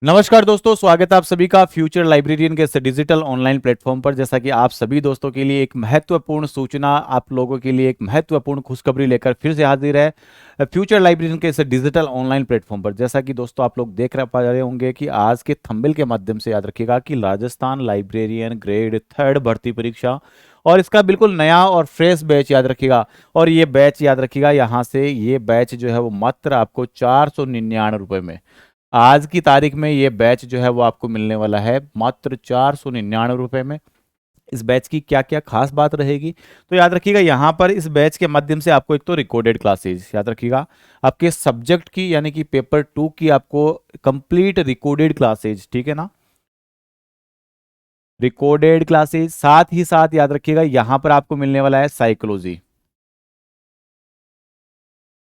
नमस्कार दोस्तों, स्वागत है आप सभी का फ्यूचर लाइब्रेरियन के इस डिजिटल ऑनलाइन प्लेटफॉर्म पर। जैसा कि आप सभी दोस्तों के लिए एक महत्वपूर्ण सूचना, आप लोगों के लिए एक महत्वपूर्ण खुशखबरी लेकर फिर से हाजिर है फ्यूचर लाइब्रेरियन के इस डिजिटल ऑनलाइन प्लेटफॉर्म पर। जैसा कि दोस्तों आप लोग देख पा रहे होंगे कि आज के थंबनेल के माध्यम से याद रखिएगा कि राजस्थान लाइब्रेरियन ग्रेड 3 भर्ती परीक्षा और इसका बिल्कुल नया और फ्रेश बैच याद रखिएगा। और ये बैच याद रखिएगा, यहाँ से ये बैच जो है वो मात्र आपको 499 रुपये में, आज की तारीख में ये बैच जो है वो आपको मिलने वाला है मात्र 499 रुपये में। इस बैच की क्या क्या खास बात रहेगी तो याद रखिएगा, यहाँ पर इस बैच के माध्यम से आपको एक तो रिकॉर्डेड क्लासेज याद रखिएगा, आपके सब्जेक्ट की यानी कि पेपर 2 की आपको कंप्लीट रिकॉर्डेड क्लासेज, ठीक है ना, रिकॉर्डेड क्लासेज। साथ ही साथ याद रखिएगा यहाँ पर आपको मिलने वाला है साइकोलॉजी,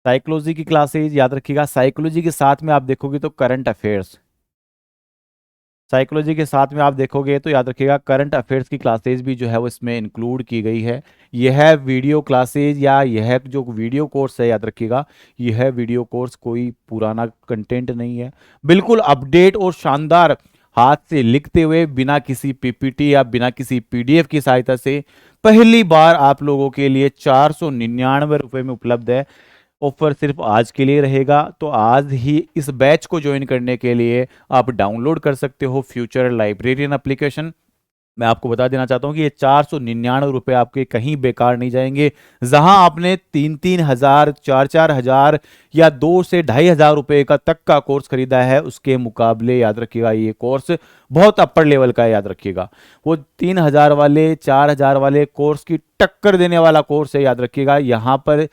साइकोलॉजी की क्लासेज याद रखिएगा। साइकोलॉजी के साथ में आप देखोगे तो करंट अफेयर्स, साइकोलॉजी के साथ में आप देखोगे तो याद रखिएगा करंट अफेयर्स की क्लासेज भी जो है वो इसमें इंक्लूड की गई है। यह वीडियो क्लासेज या यह जो वीडियो कोर्स है याद रखिएगा, यह वीडियो कोर्स कोई पुराना कंटेंट नहीं है, बिल्कुल अपडेट और शानदार, हाथ से लिखते हुए बिना किसी पीपीटी या बिना किसी पीडीएफ की सहायता से पहली बार आप लोगों के लिए 499 रुपये में उपलब्ध है। ऑफर सिर्फ आज के लिए रहेगा, तो आज ही इस बैच को ज्वाइन करने के लिए आप डाउनलोड कर सकते हो फ्यूचर लाइब्रेरियन एप्लीकेशन। मैं आपको बता देना चाहता हूं कि ये 499 रुपये आपके कहीं बेकार नहीं जाएंगे। जहां आपने 3-3 हजार, 4-4 हजार या 2 से 2,500 रुपये का तक का कोर्स खरीदा है, उसके मुकाबले याद रखिएगा ये कोर्स बहुत अपर लेवल का है। याद रखिएगा वो 3,000 वाले, 4,000 वाले कोर्स की टक्कर देने वाला कोर्स है। याद रखिएगा यहाँ पर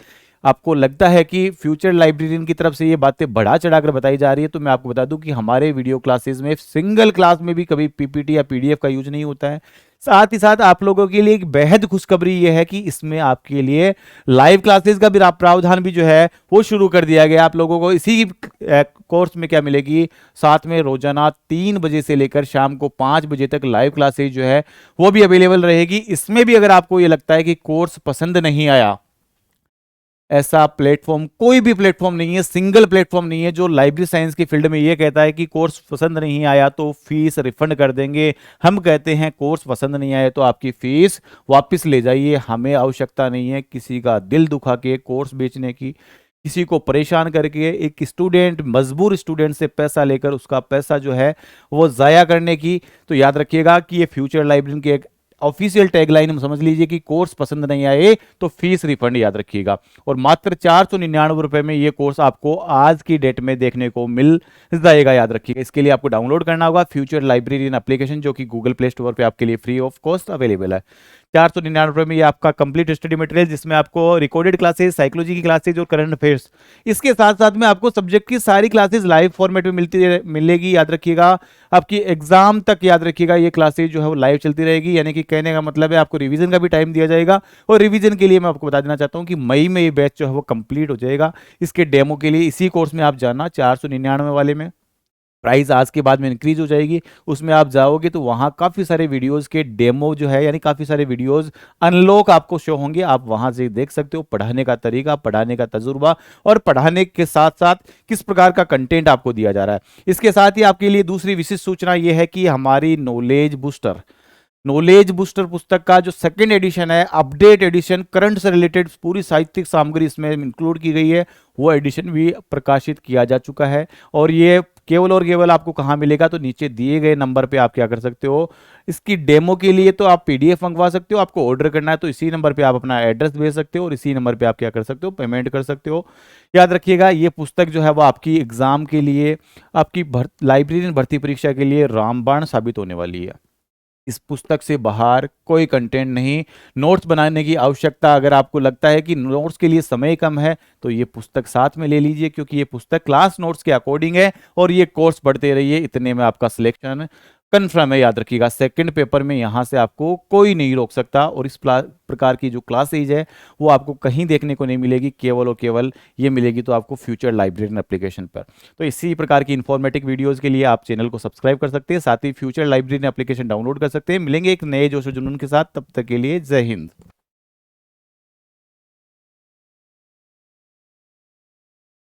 आपको लगता है कि फ्यूचर लाइब्रेरियन की तरफ से ये बातें बढ़ा चढ़ाकर बताई जा रही है, तो मैं आपको बता दूं कि हमारे वीडियो क्लासेस में सिंगल क्लास में भी कभी पीपीटी या पीडीएफ का यूज नहीं होता है। साथ ही साथ आप लोगों के लिए एक बेहद खुशखबरी ये है कि इसमें आपके लिए लाइव क्लासेस का भी प्रावधान भी जो है वो शुरू कर दिया गया। आप लोगों को इसी कोर्स में क्या मिलेगी, साथ में रोजाना 3 बजे से लेकर शाम को 5 बजे तक लाइव क्लासेज जो है वो भी अवेलेबल रहेगी। इसमें भी अगर आपको ये लगता है कि कोर्स पसंद नहीं आया, ऐसा प्लेटफॉर्म कोई भी प्लेटफॉर्म नहीं है, सिंगल प्लेटफॉर्म नहीं है जो लाइब्रेरी साइंस की फील्ड में ये कहता है कि कोर्स पसंद नहीं आया तो फीस रिफंड कर देंगे। हम कहते हैं कोर्स पसंद नहीं आया तो आपकी फीस वापस ले जाइए। हमें आवश्यकता नहीं है किसी का दिल दुखा के कोर्स बेचने की, किसी को परेशान करके एक स्टूडेंट, मजबूर स्टूडेंट से पैसा लेकर उसका पैसा जो है वो जाया करने की। तो याद रखिएगा कि ये फ्यूचर लाइब्रेरी की एक ऑफिशियल टैगलाइन हम समझ लीजिए कि कोर्स पसंद नहीं आए तो फीस रिफंड, याद रखिएगा। और मात्र 499 रुपये में ये कोर्स आपको आज की डेट में देखने को मिल जाएगा। याद रखिएगा, इसके लिए आपको डाउनलोड करना होगा फ्यूचर लाइब्रेरियन एप्लीकेशन, जो कि गूगल प्ले स्टोर पे आपके लिए फ्री ऑफ कॉस्ट अवेलेबल है। 499 में ये आपका कंप्लीट स्टडी मटेरियल, जिसमें आपको रिकॉर्डेड क्लासेस, साइकोलॉजी की क्लासेज और करंट अफेयर्स, इसके साथ साथ में आपको सब्जेक्ट की सारी क्लासेस लाइव फॉर्मेट में मिलेगी। याद रखिएगा आपकी एग्जाम तक, याद रखिएगा ये क्लासेज जो है वो लाइव चलती रहेगी। यानी कि कहने का मतलब है आपको रिवीजन का भी टाइम दिया जाएगा। और रिवीजन के लिए मैं आपको बता देना चाहता हूँ कि मई में ये बैच जो है वो कंप्लीट हो जाएगा। इसके डेमो के लिए इसी कोर्स में आप जाना, 499 वाले में प्राइस आज के बाद में इंक्रीज हो जाएगी। उसमें आप जाओगे तो वहाँ काफ़ी सारे वीडियोस के डेमो जो है, यानी काफ़ी सारे वीडियोस अनलॉक आपको शो होंगे। आप वहाँ से देख सकते हो पढ़ाने का तरीका, पढ़ाने का तजुर्बा और पढ़ाने के साथ साथ किस प्रकार का कंटेंट आपको दिया जा रहा है। इसके साथ ही आपके लिए दूसरी विशेष सूचना यह है कि हमारी नॉलेज बूस्टर पुस्तक का जो सेकंड एडिशन है, अपडेट एडिशन, करंट से रिलेटेड पूरी साहित्यिक सामग्री इसमें इंक्लूड की गई है, वो एडिशन भी प्रकाशित किया जा चुका है। और ये केवल और केवल आपको कहाँ मिलेगा, तो नीचे दिए गए नंबर पे आप क्या कर सकते हो, इसकी डेमो के लिए तो आप पीडीएफ मंगवा सकते हो। आपको ऑर्डर करना है तो इसी नंबर पे आप अपना एड्रेस भेज सकते हो और इसी नंबर पे आप क्या कर सकते हो, पेमेंट कर सकते हो। याद रखिएगा ये पुस्तक जो है वो आपकी एग्जाम के लिए, आपकी लाइब्रेरियन भर्ती परीक्षा के लिए रामबाण साबित होने वाली है। इस पुस्तक से बाहर कोई कंटेंट नहीं। नोट्स बनाने की आवश्यकता, अगर आपको लगता है कि नोट्स के लिए समय कम है तो ये पुस्तक साथ में ले लीजिए, क्योंकि ये पुस्तक क्लास नोट्स के अकॉर्डिंग है और ये कोर्स पढ़ते रहिए, इतने में आपका सिलेक्शन कन्फर्म है। याद रखिएगा सेकंड पेपर में यहाँ से आपको कोई नहीं रोक सकता। और इस प्रकार की जो क्लासेज है वो आपको कहीं देखने को नहीं मिलेगी, केवल और केवल ये मिलेगी तो आपको फ्यूचर लाइब्रेरियन एप्लीकेशन पर। तो इसी प्रकार की इंफॉर्मेटिव वीडियोस के लिए आप चैनल को सब्सक्राइब कर सकते हैं, साथ ही फ्यूचर लाइब्रेरियन एप्लीकेशन डाउनलोड कर सकते हैं। मिलेंगे एक नए जोश और जुनून के साथ, तब तक के लिए जय हिंद।